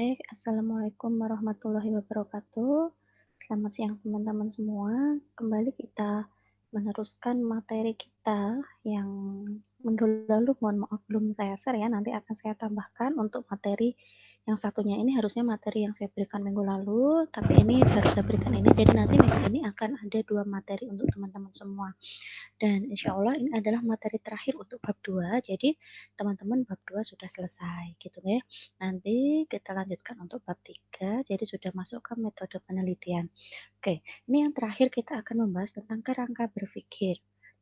Baik, Assalamualaikum warahmatullahi wabarakatuh. Selamat siang teman-teman semua. Kembali kita meneruskan materi kita yang minggu lalu, mohon maaf belum saya share ya, nanti akan saya tambahkan untuk materi yang satunya ini harusnya materi yang saya berikan minggu lalu, tapi ini baru saya berikan ini, jadi nanti minggu ini akan ada 2 materi untuk teman-teman semua. Dan insya Allah ini adalah materi terakhir untuk bab 2, jadi teman-teman bab 2 sudah selesai gitu ya. Nanti kita lanjutkan untuk bab 3, jadi sudah masuk ke metode penelitian. Oke, ini yang terakhir kita akan membahas tentang kerangka berpikir.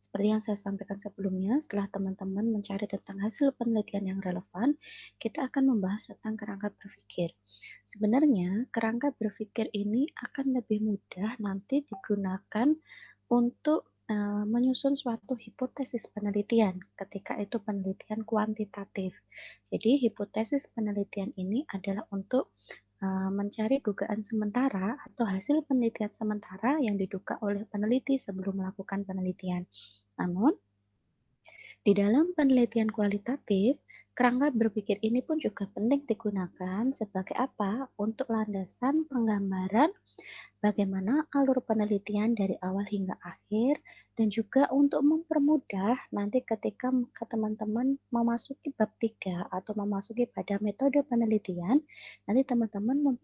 Seperti yang saya sampaikan sebelumnya, setelah teman-teman mencari tentang hasil penelitian yang relevan, kita akan membahas tentang kerangka berpikir. Sebenarnya, kerangka berpikir ini akan lebih mudah nanti digunakan untuk menyusun suatu hipotesis penelitian ketika itu penelitian kuantitatif. Jadi, hipotesis penelitian ini adalah untuk mencari dugaan sementara atau hasil penelitian sementara yang diduga oleh peneliti sebelum melakukan penelitian. Namun, di dalam penelitian kualitatif, kerangka berpikir ini pun juga penting digunakan sebagai apa? Untuk landasan penggambaran bagaimana alur penelitian dari awal hingga akhir, dan juga untuk mempermudah nanti ketika teman-teman memasuki bab 3 atau memasuki pada metode penelitian, nanti teman-teman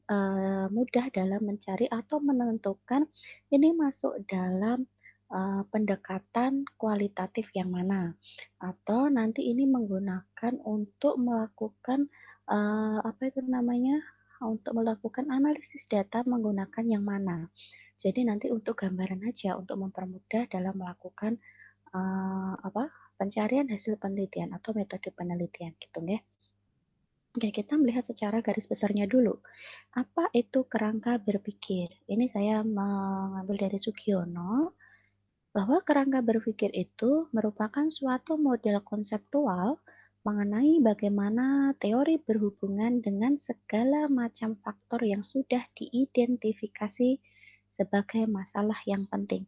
mudah dalam mencari atau menentukan ini masuk dalam pendekatan kualitatif yang mana, atau nanti ini menggunakan untuk melakukan apa itu namanya, untuk melakukan analisis data menggunakan yang mana. Jadi nanti untuk gambaran aja untuk mempermudah dalam melakukan pencarian hasil penelitian atau metode penelitian gitu ya. Oke, kita melihat secara garis besarnya dulu. Apa itu kerangka berpikir? Ini saya mengambil dari Sugiono, bahwa kerangka berpikir itu merupakan suatu model konseptual mengenai bagaimana teori berhubungan dengan segala macam faktor yang sudah diidentifikasi sebagai masalah yang penting.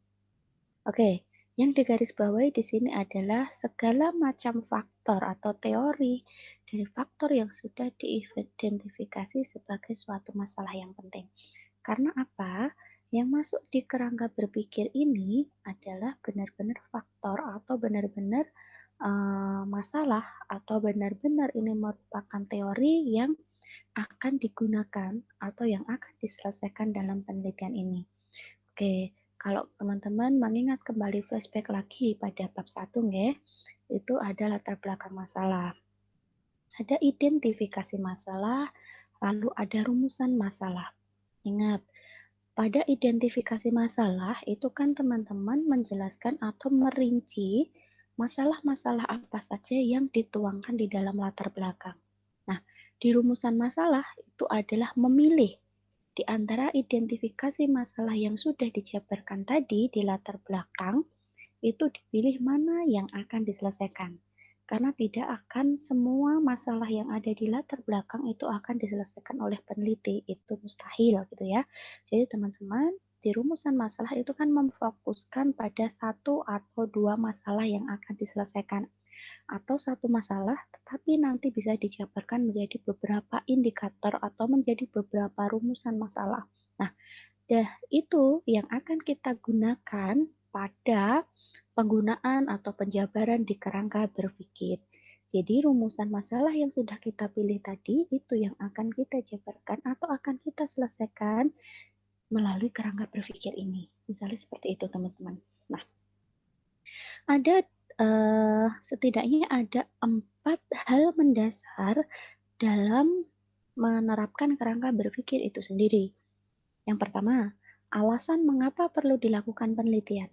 Oke, yang digarisbawahi di sini adalah segala macam faktor atau teori dari faktor yang sudah diidentifikasi sebagai suatu masalah yang penting. Karena apa? Yang masuk di kerangka berpikir ini adalah benar-benar faktor atau benar-benar masalah atau benar-benar ini merupakan teori yang akan digunakan atau yang akan diselesaikan dalam penelitian ini. Oke, kalau teman-teman mengingat kembali flashback lagi pada bab 1 nggih, itu ada latar belakang masalah. Ada identifikasi masalah, lalu ada rumusan masalah. Ingat, pada identifikasi masalah itu kan teman-teman menjelaskan atau merinci masalah-masalah apa saja yang dituangkan di dalam latar belakang. Nah, di rumusan masalah itu adalah memilih di antara identifikasi masalah yang sudah dijabarkan tadi di latar belakang, itu dipilih mana yang akan diselesaikan. Karena tidak akan semua masalah yang ada di latar belakang itu akan diselesaikan oleh peneliti, itu mustahil gitu ya. Jadi teman-teman, di rumusan masalah itu kan memfokuskan pada satu atau dua masalah yang akan diselesaikan atau satu masalah, tetapi nanti bisa dijabarkan menjadi beberapa indikator atau menjadi beberapa rumusan masalah. Nah, itu yang akan kita gunakan pada penggunaan atau penjabaran di kerangka berpikir. Jadi rumusan masalah yang sudah kita pilih tadi itu yang akan kita jabarkan atau akan kita selesaikan melalui kerangka berpikir ini. Misalnya seperti itu teman-teman. Nah, ada setidaknya ada 4 hal mendasar dalam menerapkan kerangka berpikir itu sendiri. Yang pertama, alasan mengapa perlu dilakukan penelitian.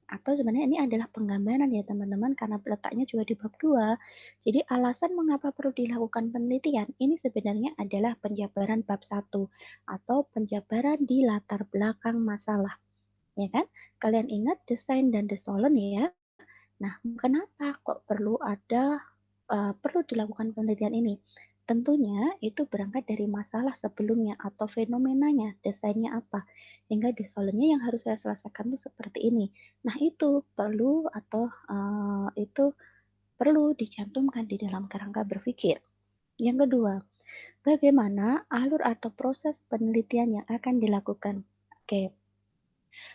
Atau sebenarnya ini adalah penggambaran ya teman-teman karena letaknya juga di bab 2. Jadi alasan mengapa perlu dilakukan penelitian ini sebenarnya adalah penjabaran bab 1 atau penjabaran di latar belakang masalah. Ya kan? Kalian ingat desain dan desolen ya? Nah, kenapa kok perlu dilakukan penelitian ini? Tentunya itu berangkat dari masalah sebelumnya atau fenomenanya, desainnya apa, hingga desolennya yang harus saya selesaikan itu seperti ini. Nah, itu perlu dicantumkan di dalam kerangka berpikir. Yang kedua, Bagaimana alur atau proses penelitian yang akan dilakukan? Oke,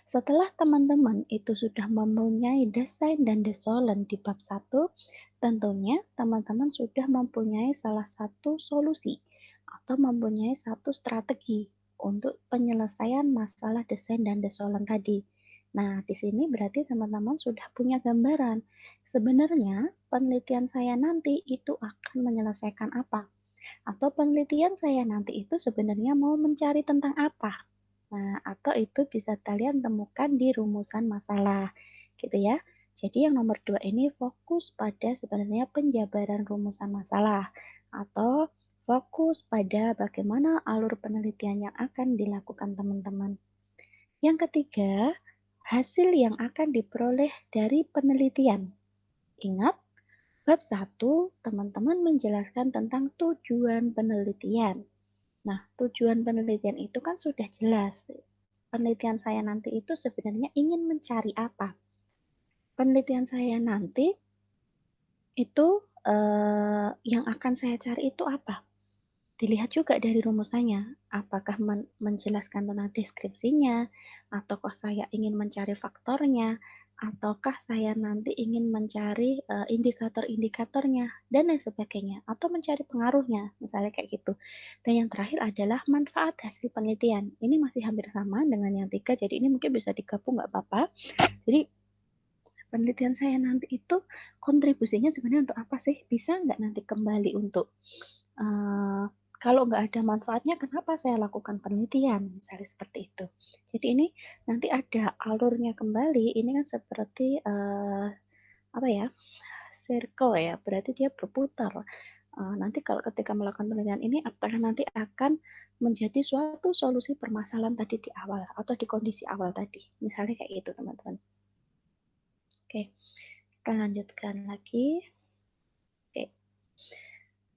setelah teman-teman itu sudah mempunyai desain dan desolen di bab satu, tentunya teman-teman sudah mempunyai salah satu solusi atau mempunyai satu strategi untuk penyelesaian masalah desain dan desolen tadi. Nah, di sini berarti teman-teman sudah punya gambaran. Sebenarnya penelitian saya nanti itu akan menyelesaikan apa? Atau penelitian saya nanti itu sebenarnya mau mencari tentang apa? Nah, atau itu bisa kalian temukan di rumusan masalah, gitu ya. Jadi yang nomor 2 ini fokus pada sebenarnya penjabaran rumusan masalah atau fokus pada bagaimana alur penelitian yang akan dilakukan teman-teman. Yang ketiga, hasil yang akan diperoleh dari penelitian. Ingat, bab satu, teman-teman menjelaskan tentang tujuan penelitian. Nah, tujuan penelitian itu kan sudah jelas. Penelitian saya nanti itu sebenarnya ingin mencari apa? Penelitian saya nanti itu yang akan saya cari itu apa? Dilihat juga dari rumusannya, apakah menjelaskan tentang deskripsinya, ataukah saya ingin mencari faktornya, ataukah saya nanti ingin mencari indikator-indikatornya, dan lain sebagainya, atau mencari pengaruhnya, misalnya kayak gitu. Dan yang terakhir adalah manfaat hasil penelitian. Ini masih hampir sama dengan yang tiga, jadi ini mungkin bisa digabung nggak apa-apa. Jadi penelitian saya nanti itu kontribusinya sebenarnya untuk apa sih? Bisa nggak nanti kembali untuk kalau nggak ada manfaatnya, kenapa saya lakukan penelitian? Misalnya seperti itu. Jadi ini nanti ada alurnya kembali. Ini kan seperti apa ya? Circle ya. Berarti dia berputar. Nanti kalau ketika melakukan penelitian ini, apakah nanti akan menjadi suatu solusi permasalahan tadi di awal atau di kondisi awal tadi. Misalnya kayak gitu, teman-teman. Oke, kita lanjutkan lagi. Oke.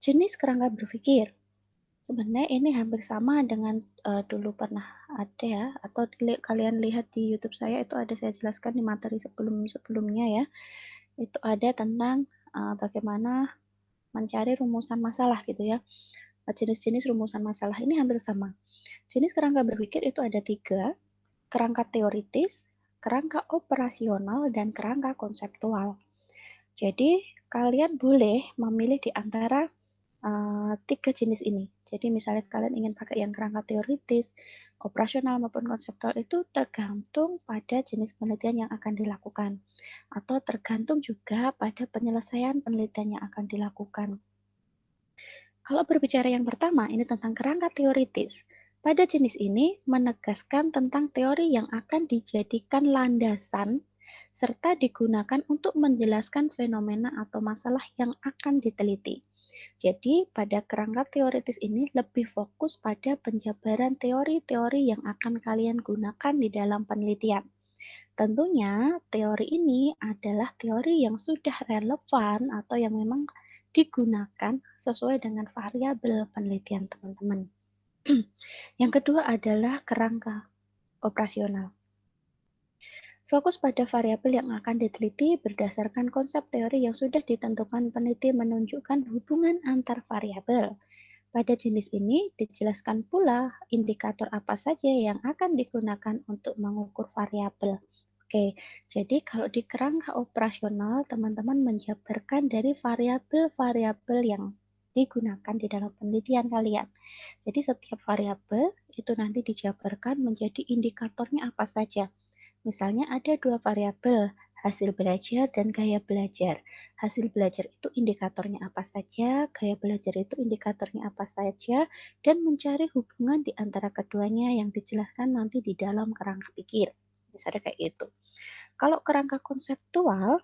Jenis kerangka berpikir. Sebenarnya ini hampir sama dengan dulu pernah ada ya, atau kalian lihat di YouTube saya itu ada saya jelaskan di materi sebelumnya ya. Itu ada tentang bagaimana mencari rumusan masalah gitu ya. Jenis-jenis rumusan masalah ini hampir sama. Jenis kerangka berpikir itu ada tiga, kerangka teoritis, kerangka operasional, dan kerangka konseptual. Jadi kalian boleh memilih di antara tiga jenis ini. Jadi misalnya kalian ingin pakai yang kerangka teoritis, operasional maupun konseptual itu tergantung pada jenis penelitian yang akan dilakukan atau tergantung juga pada penyelesaian penelitian yang akan dilakukan. Kalau berbicara yang pertama, ini tentang kerangka teoritis. Pada jenis ini menegaskan tentang teori yang akan dijadikan landasan serta digunakan untuk menjelaskan fenomena atau masalah yang akan diteliti. Jadi, pada kerangka teoritis ini lebih fokus pada penjabaran teori-teori yang akan kalian gunakan di dalam penelitian. Tentunya, teori ini adalah teori yang sudah relevan atau yang memang digunakan sesuai dengan variabel penelitian teman-teman. Yang kedua adalah kerangka operasional. Fokus pada variabel yang akan diteliti berdasarkan konsep teori yang sudah ditentukan peneliti menunjukkan hubungan antar variabel. Pada jenis ini dijelaskan pula indikator apa saja yang akan digunakan untuk mengukur variabel. Oke, jadi kalau di kerangka operasional, teman-teman menjabarkan dari variabel-variabel yang digunakan di dalam penelitian kalian. Jadi setiap variabel itu nanti dijabarkan menjadi indikatornya apa saja. Misalnya ada dua variabel, hasil belajar dan gaya belajar. Hasil belajar itu indikatornya apa saja, gaya belajar itu indikatornya apa saja, dan mencari hubungan di antara keduanya yang dijelaskan nanti di dalam kerangka pikir. Misalnya kayak gitu. Kalau kerangka konseptual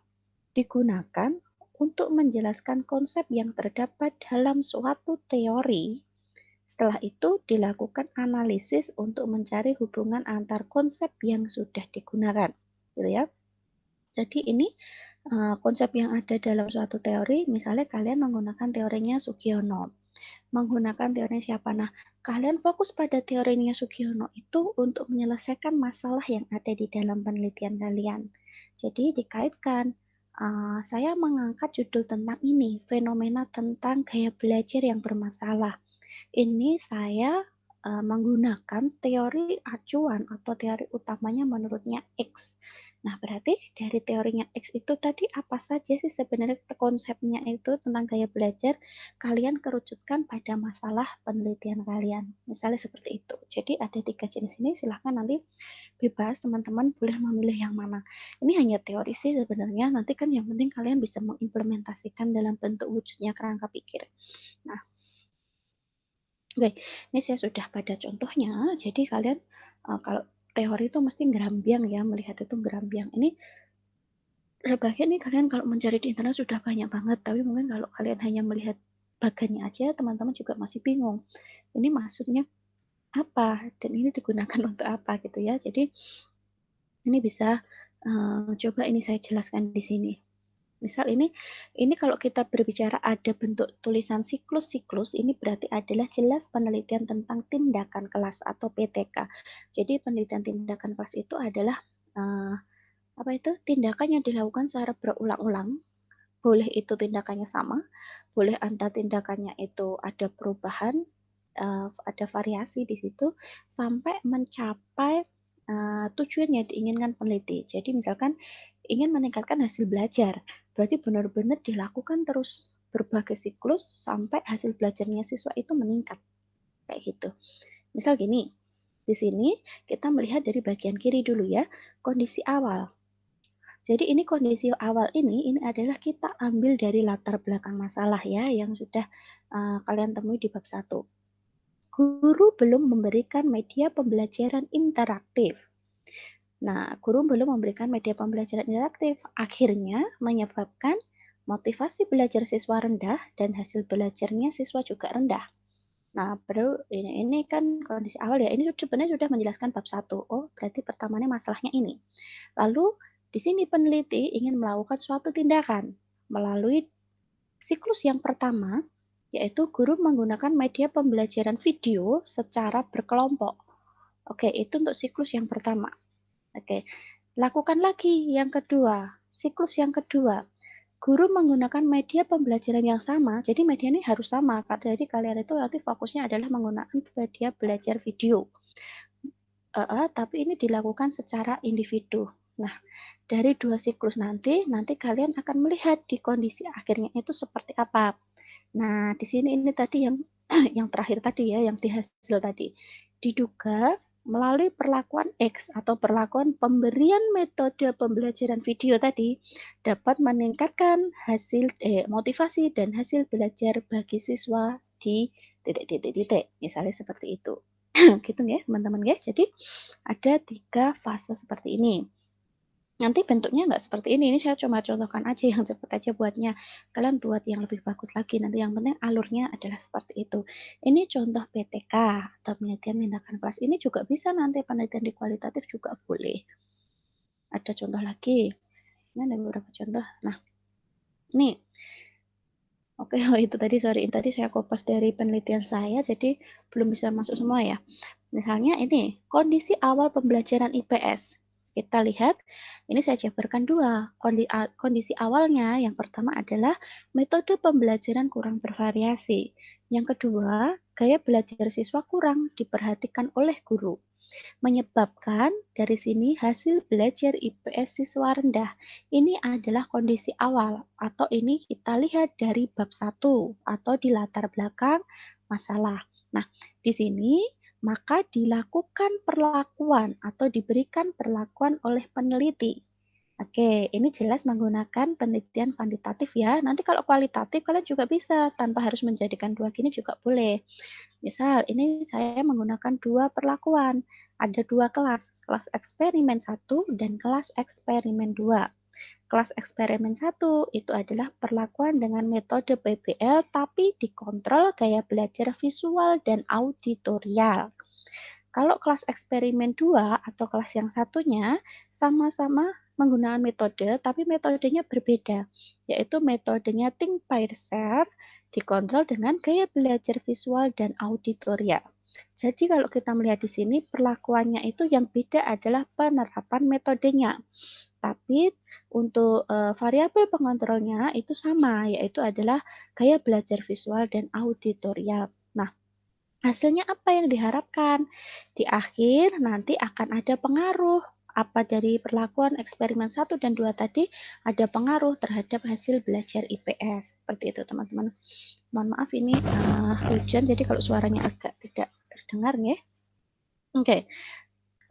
digunakan untuk menjelaskan konsep yang terdapat dalam suatu teori. Setelah itu dilakukan analisis untuk mencari hubungan antar konsep yang sudah digunakan, gitu ya. Jadi ini konsep yang ada dalam suatu teori, misalnya kalian menggunakan teorinya Sugiono, menggunakan teori siapa? Nah, kalian fokus pada teorinya Sugiono itu untuk menyelesaikan masalah yang ada di dalam penelitian kalian. Jadi dikaitkan, saya mengangkat judul tentang ini, fenomena tentang gaya belajar yang bermasalah. Ini saya, menggunakan teori acuan atau teori utamanya menurutnya X. Nah, berarti dari teorinya X itu tadi apa saja sih sebenarnya konsepnya itu tentang gaya belajar, kalian kerucutkan pada masalah penelitian kalian. Misalnya seperti itu. Jadi ada 3 jenis ini, silahkan nanti bebas teman-teman boleh memilih yang mana. Ini hanya teori sih sebenarnya, nanti kan yang penting kalian bisa mengimplementasikan dalam bentuk wujudnya kerangka pikir. Nah, oke, ini saya sudah pada contohnya. Jadi kalian kalau teori itu mesti gerambiang ya, melihat itu gerambiang. Ini sebagian nih kalian kalau mencari di internet sudah banyak banget, tapi mungkin kalau kalian hanya melihat bagannya aja, teman-teman juga masih bingung. Ini maksudnya apa dan ini digunakan untuk apa gitu ya. Jadi ini bisa coba ini saya jelaskan di sini. Misal ini kalau kita berbicara ada bentuk tulisan siklus-siklus, ini berarti adalah jelas penelitian tentang tindakan kelas atau PTK. Jadi penelitian tindakan kelas itu adalah apa itu tindakan yang dilakukan secara berulang-ulang. Boleh itu tindakannya sama, boleh antar tindakannya itu ada perubahan, ada variasi di situ sampai mencapai tujuan yang diinginkan peneliti. Jadi misalkan ingin meningkatkan hasil belajar, berarti benar-benar dilakukan terus berbagai siklus sampai hasil belajarnya siswa itu meningkat, kayak gitu. Misal gini, di sini kita melihat dari bagian kiri dulu ya, kondisi awal. Jadi ini kondisi awal ini adalah kita ambil dari latar belakang masalah ya, yang sudah kalian temui di bab 1. Guru belum memberikan media pembelajaran interaktif. Nah, guru belum memberikan media pembelajaran interaktif, akhirnya menyebabkan motivasi belajar siswa rendah dan hasil belajarnya siswa juga rendah. Nah, perlu ini kan kondisi awal ya. Ini sebenarnya sudah menjelaskan bab 1. Oh, berarti pertamanya masalahnya ini. Lalu di sini peneliti ingin melakukan suatu tindakan melalui siklus yang pertama, yaitu guru menggunakan media pembelajaran video secara berkelompok. Oke, itu untuk siklus yang pertama. Oke, lakukan lagi yang kedua, siklus yang kedua. Guru menggunakan media pembelajaran yang sama, jadi media ini harus sama. Jadi kalian itu nanti fokusnya adalah menggunakan media belajar video. Tapi ini dilakukan secara individu. Nah, dari 2 siklus nanti kalian akan melihat di kondisi akhirnya itu seperti apa. Nah, di sini ini tadi yang yang terakhir tadi ya, yang di hasil tadi. Diduga melalui perlakuan X atau perlakuan pemberian metode pembelajaran video tadi dapat meningkatkan motivasi dan hasil belajar bagi siswa di titik-titik-titik. Misalnya seperti itu. Gitu ya, teman-teman ya. Jadi ada 3 fase seperti ini. Nanti bentuknya nggak seperti ini saya cuma contohkan aja yang cepat aja buatnya. Kalian buat yang lebih bagus lagi, nanti yang penting alurnya adalah seperti itu. Ini contoh PTK atau penelitian tindakan kelas, ini juga bisa nanti penelitian di kualitatif juga boleh. Ada contoh lagi, ini ada beberapa contoh. Nah, ini. Oke, itu tadi sorry, tadi saya kopas dari penelitian saya, jadi belum bisa masuk semua ya. Misalnya ini, kondisi awal pembelajaran IPS. Kita lihat, ini saya jabarkan dua. Kondisi awalnya, yang pertama adalah metode pembelajaran kurang bervariasi. Yang kedua, gaya belajar siswa kurang diperhatikan oleh guru. Menyebabkan dari sini hasil belajar IPS siswa rendah. Ini adalah kondisi awal atau ini kita lihat dari bab 1 atau di latar belakang masalah. Nah, di sini maka dilakukan perlakuan atau diberikan perlakuan oleh peneliti. Oke, ini jelas menggunakan penelitian kuantitatif ya. Nanti kalau kualitatif kalian juga bisa tanpa harus menjadikan dua gini juga boleh. Misal, ini saya menggunakan 2 perlakuan. Ada 2 kelas, kelas eksperimen 1 dan kelas eksperimen 2. Kelas eksperimen 1 itu adalah perlakuan dengan metode PBL tapi dikontrol gaya belajar visual dan auditorial. Kalau kelas eksperimen 2 atau kelas yang satunya sama-sama menggunakan metode, tapi metodenya berbeda, yaitu metodenya think by yourself, dikontrol dengan gaya belajar visual dan auditorial. Jadi kalau kita melihat di sini perlakuannya itu yang beda adalah penerapan metodenya. Tapi untuk variabel pengontrolnya itu sama, yaitu adalah gaya belajar visual dan auditorial. Nah, Hasilnya apa yang diharapkan? Di akhir nanti akan ada pengaruh. Apa dari perlakuan eksperimen 1 dan 2 tadi ada pengaruh terhadap hasil belajar IPS. Seperti itu teman-teman. Mohon maaf ini hujan jadi kalau suaranya agak tidak terdengar ya. Oke,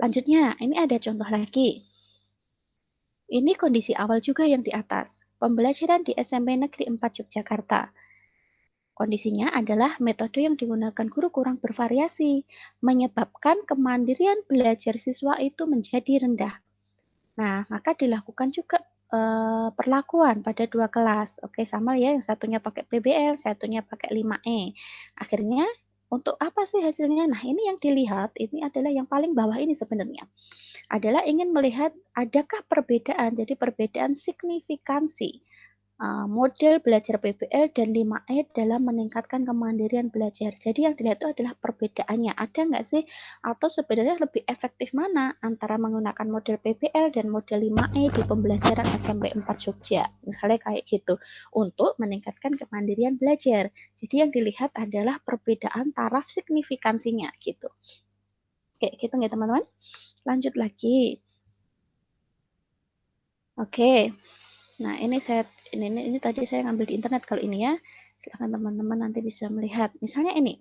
lanjutnya ini ada contoh lagi. Ini kondisi awal juga yang di atas. Pembelajaran di SMP Negeri 4 Yogyakarta. Kondisinya adalah metode yang digunakan guru kurang bervariasi, menyebabkan kemandirian belajar siswa itu menjadi rendah. Nah, maka dilakukan juga perlakuan pada 2 kelas. Oke, sama ya, yang satunya pakai PBL, satunya pakai 5E. Akhirnya, untuk apa sih hasilnya? Nah, ini yang dilihat, ini adalah yang paling bawah ini sebenarnya. Adalah ingin melihat adakah perbedaan, jadi perbedaan signifikansi model belajar PBL dan 5E dalam meningkatkan kemandirian belajar. Jadi yang dilihat itu adalah perbedaannya. Ada nggak sih? Atau sebenarnya lebih efektif mana antara menggunakan model PBL dan model 5E di pembelajaran SMP 4 Jogja. Misalnya kayak gitu. Untuk meningkatkan kemandirian belajar. Jadi yang dilihat adalah perbedaan taraf signifikansinya gitu. Oke, gitu nggak teman-teman? Lanjut lagi. Oke. Nah, ini tadi saya ngambil di internet kalau ini ya. Silakan teman-teman nanti bisa melihat. Misalnya ini,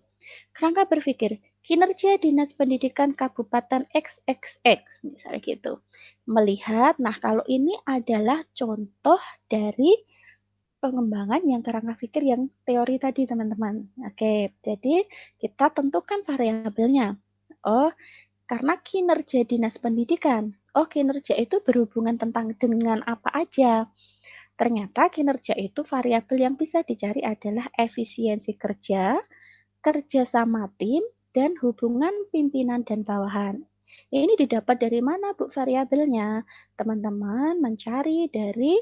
kerangka berpikir kinerja Dinas Pendidikan Kabupaten XXX, misalnya gitu. Melihat, nah kalau ini adalah contoh dari pengembangan yang kerangka pikir yang teori tadi, teman-teman. Oke, jadi kita tentukan variabelnya. Oh, karena kinerja Dinas Pendidikan. Oh, kinerja itu berhubungan dengan apa aja? Ternyata kinerja itu variabel yang bisa dicari adalah efisiensi kerja, kerja sama tim, dan hubungan pimpinan dan bawahan. Ini didapat dari mana, Bu, variabelnya? Teman-teman mencari dari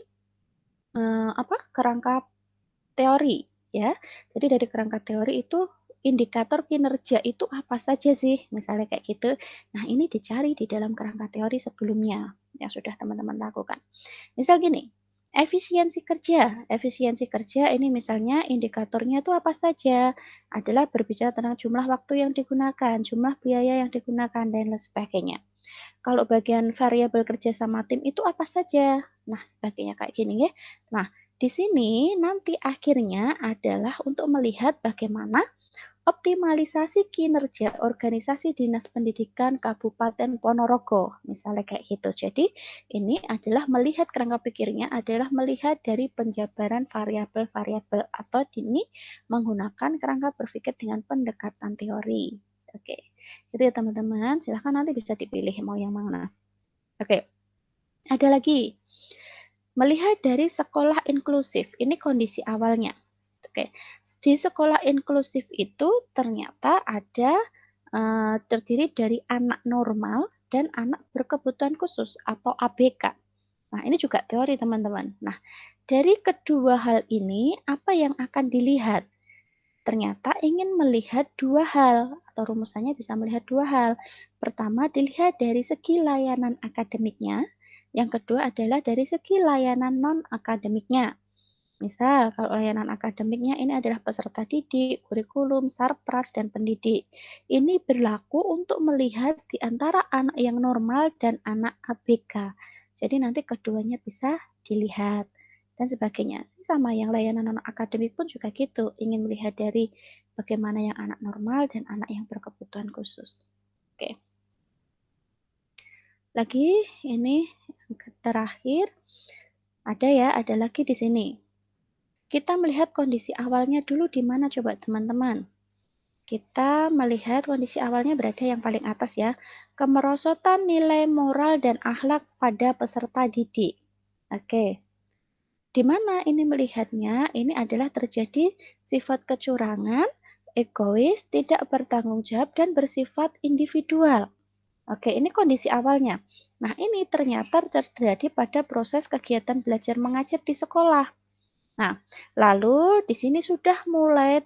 kerangka teori, ya. Jadi dari kerangka teori itu indikator kinerja itu apa saja sih? Misalnya kayak gitu. Nah, ini dicari di dalam kerangka teori sebelumnya yang sudah teman-teman lakukan. Misal gini, efisiensi kerja. Efisiensi kerja ini misalnya indikatornya itu apa saja? Adalah berbicara tentang jumlah waktu yang digunakan, jumlah biaya yang digunakan, dan lain sebagainya. Kalau bagian variabel kerja sama tim itu apa saja? Nah, sebagainya kayak gini ya. Nah, di sini nanti akhirnya adalah untuk melihat bagaimana optimalisasi kinerja organisasi Dinas Pendidikan Kabupaten Ponorogo, misalnya kayak gitu. Jadi, ini adalah melihat kerangka pikirnya adalah melihat dari penjabaran variabel-variabel atau ini menggunakan kerangka berpikir dengan pendekatan teori. Oke. Jadi ya teman-teman, silahkan nanti bisa dipilih mau yang mana. Oke. Ada lagi. Melihat dari sekolah inklusif. Ini kondisi awalnya. Oke, di sekolah inklusif itu ternyata ada terdiri dari anak normal dan anak berkebutuhan khusus atau ABK. Nah, ini juga teori teman-teman. Nah, dari kedua hal ini apa yang akan dilihat? Ternyata ingin melihat dua hal atau rumusannya bisa melihat dua hal. Pertama, dilihat dari segi layanan akademiknya. Yang kedua adalah dari segi layanan non-akademiknya. Misal, kalau layanan akademiknya ini adalah peserta didik, kurikulum, sarpras, dan pendidik. Ini berlaku untuk melihat di antara anak yang normal dan anak ABK. Jadi nanti keduanya bisa dilihat dan sebagainya. Sama yang layanan non-akademik pun juga gitu, ingin melihat dari bagaimana yang anak normal dan anak yang berkebutuhan khusus. Oke. Lagi ini yang terakhir ada lagi di sini. Kita melihat kondisi awalnya dulu di mana coba teman-teman. Kita melihat kondisi awalnya berada yang paling atas ya. Kemerosotan nilai moral dan akhlak pada peserta didik. Oke. Di mana ini melihatnya? Ini adalah terjadi sifat kecurangan, egois, tidak bertanggung jawab, dan bersifat individual. Oke, ini kondisi awalnya. Nah, ini ternyata terjadi pada proses kegiatan belajar mengajar di sekolah. Nah, lalu di sini sudah mulai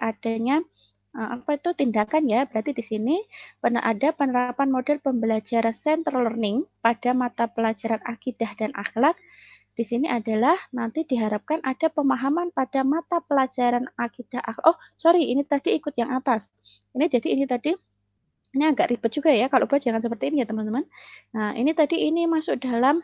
adanya tindakan ya. Berarti di sini ada penerapan model pembelajaran center learning pada mata pelajaran akidah dan akhlak Di sini adalah nanti diharapkan ada pemahaman pada mata pelajaran akidah oh sorry ini tadi ikut yang atas. Ini jadi ini tadi ini agak ribet juga ya, kalau buat jangan seperti ini ya teman-teman. Nah, ini tadi ini masuk dalam,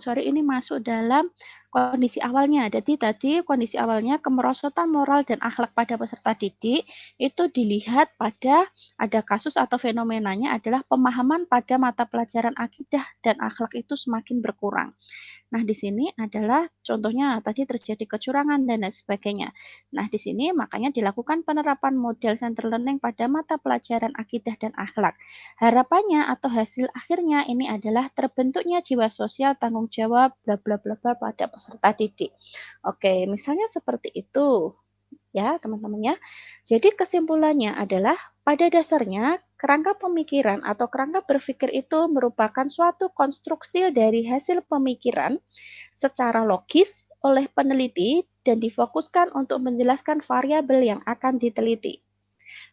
sorry ini masuk dalam kondisi awalnya. Jadi tadi kondisi awalnya kemerosotan moral dan akhlak pada peserta didik, itu dilihat pada ada kasus atau fenomenanya adalah pemahaman pada mata pelajaran akidah dan akhlak itu semakin berkurang. Nah, di sini adalah contohnya tadi terjadi kecurangan dan lain sebagainya. Nah, di sini makanya dilakukan penerapan model center learning pada mata pelajaran akidah dan akhlak. Harapannya atau hasil akhirnya ini adalah terbentuknya jiwa sosial tanggung jawab bla bla bla bla pada peserta didik. Oke, misalnya seperti itu ya teman-teman ya. Jadi kesimpulannya adalah pada dasarnya kerangka pemikiran atau kerangka berpikir itu merupakan suatu konstruksi dari hasil pemikiran secara logis oleh peneliti dan difokuskan untuk menjelaskan variabel yang akan diteliti.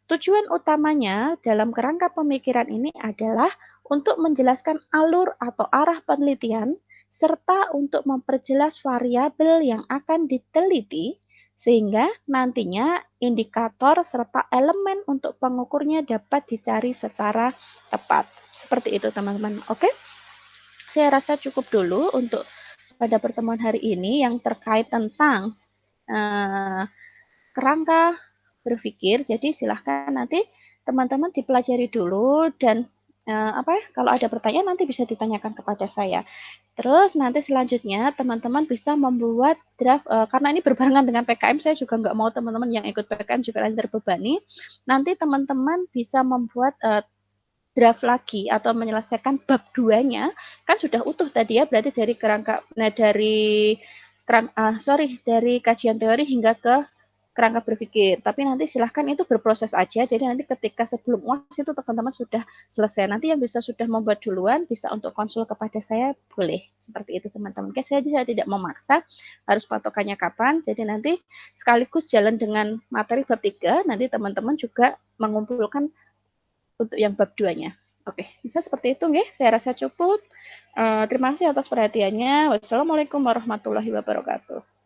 Tujuan utamanya dalam kerangka pemikiran ini adalah untuk menjelaskan alur atau arah penelitian serta untuk memperjelas variabel yang akan diteliti sehingga nantinya indikator serta elemen untuk pengukurnya dapat dicari secara tepat. Seperti itu teman-teman. Oke? Saya rasa cukup dulu untuk pada pertemuan hari ini yang terkait tentang kerangka berpikir. Jadi silahkan nanti teman-teman dipelajari dulu dan kalau ada pertanyaan nanti bisa ditanyakan kepada saya. Terus nanti selanjutnya teman-teman bisa membuat draft karena ini berbarengan dengan PKM, saya juga nggak mau teman-teman yang ikut PKM juga nanti terbebani. Nanti teman-teman bisa membuat draft lagi atau menyelesaikan bab 2-nya, kan sudah utuh tadi ya, berarti dari dari kajian teori hingga ke kerangka berpikir. Tapi nanti silahkan itu berproses aja. Jadi nanti ketika sebelum UAS itu teman-teman sudah selesai. Nanti yang bisa sudah membuat duluan bisa untuk konsul kepada saya boleh. Seperti itu teman-teman. Oke, saya tidak memaksa harus patokannya kapan. Jadi nanti sekaligus jalan dengan materi bab 3, nanti teman-teman juga mengumpulkan untuk yang bab 2-nya. Oke, bisa seperti itu nggih. Saya rasa cukup. Terima kasih atas perhatiannya. Wassalamualaikum warahmatullahi wabarakatuh.